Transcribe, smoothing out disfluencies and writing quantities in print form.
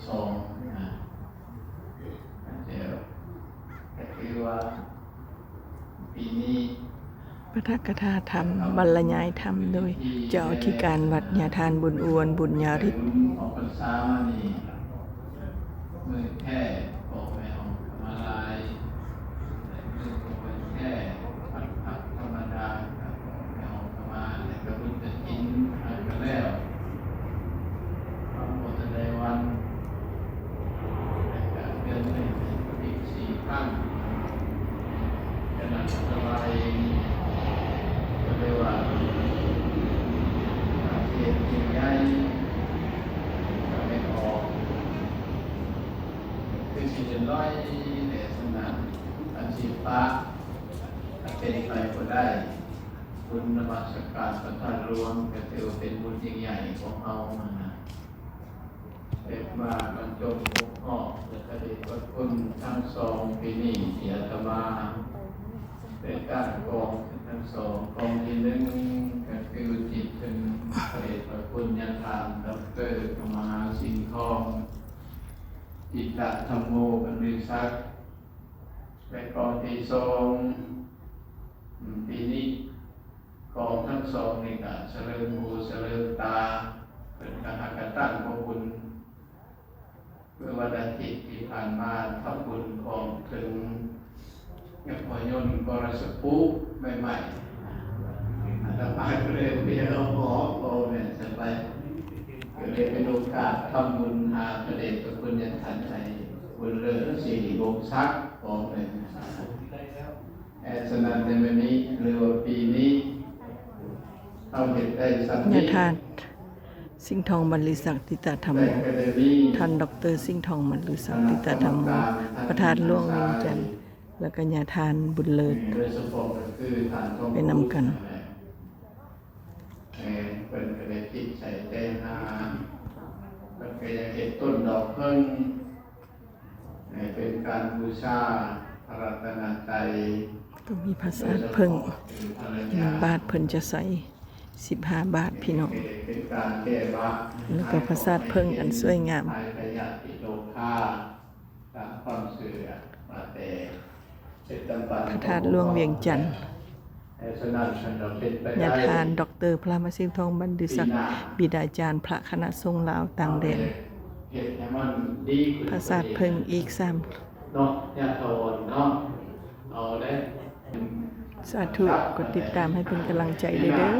สองเดี๋ยวก็คือว่าปีนี้ปฐกถาธรรมบรรยายธรรมโดยเจ้าอธิการวัดญาทานบุญอวนบุญญาฤทธิ์ ออกพรรษามานี่มือแค่ออกไปออกมาลายมือเป็นแค่ผัดธรรมดาครับออกไปออกมาแต่ก็เพิ่งจะกินอะไรก็แล้วความหมดในวันแต่การเดินไปอีก4 ครั้งขณะสบายก็เรียกว่าเสียงยิ่งใหญ่ก็ไม่ออกคือสิ่งเด่นร้อยในสนามอาชีพฟ้าเป็นไปก็ได้บุญนมัสการพระธาตุรวมก็ถือว่าเป็นบุญยิ่งใหญ่ของเรานะเป็นมาบรรจงพบหอกและก็ได้ขอบคุณทั้งสองปีนี้ที่อาตมาเป็นการกองทั้งสองกองที่หนึ่งก็คือจิตถึงพระเดชพระคุณญาทานดร.มหาสิงห์ทองจิตตธรรมโมบรรลือศักดิ์และกองที่สองปีนี้กองทั้งสองนี่ก็เสริมหูเสริมตาเป็นการกระตั้งของบุญเมื่อวันอาทิตย์ที่ผ่านมาทำบุญของถึงยมยนต์กรสปุใหม่ๆอาตมาก็เลยไปเอาหอโอเนี่ยจะไปก็เลยเป็นโอกาสทำบุญหาพระเดชพระคุณญาทันใจบุญเลิศสิริวงศ์ศักดิ์ของหนึ่งฉะนั้นในวันนี้หรือว่าปีนี้เราเห็นได้สัก ญาทานสิงห์ทองบรรลือศักดิ์ติตธรรมโมท่านดร.สิงห์ทองบรรลือศักดิ์ติตธรรมโมประธานหลวงเวียงจันทร์แล้วก็ญาทานบุญเลิศไปนำกันเป็นกระเด็นจิตใส่เต้นหาเป็นกระเด็นต้นดอกเพิ่งเป็นการบูชาพระรัตนตรัยก็มีภาษาเพิ่ง1 บาทเพิ่นจะใส่15 บาทพี่น้องแล้วก็ภาษาเพิ่งอันสวยงามพระธาตุหลวงเวียงจันทร์ญาทานดร.พระมสิงห์ทองบรรลือศักดิ์บิดาจารย์พระคณะสงฆ์ลาวต่างแดนภาษาเพิ่งอีก3สาธุกดติดตามให้เป็นกำลังใจด้วยเด้อ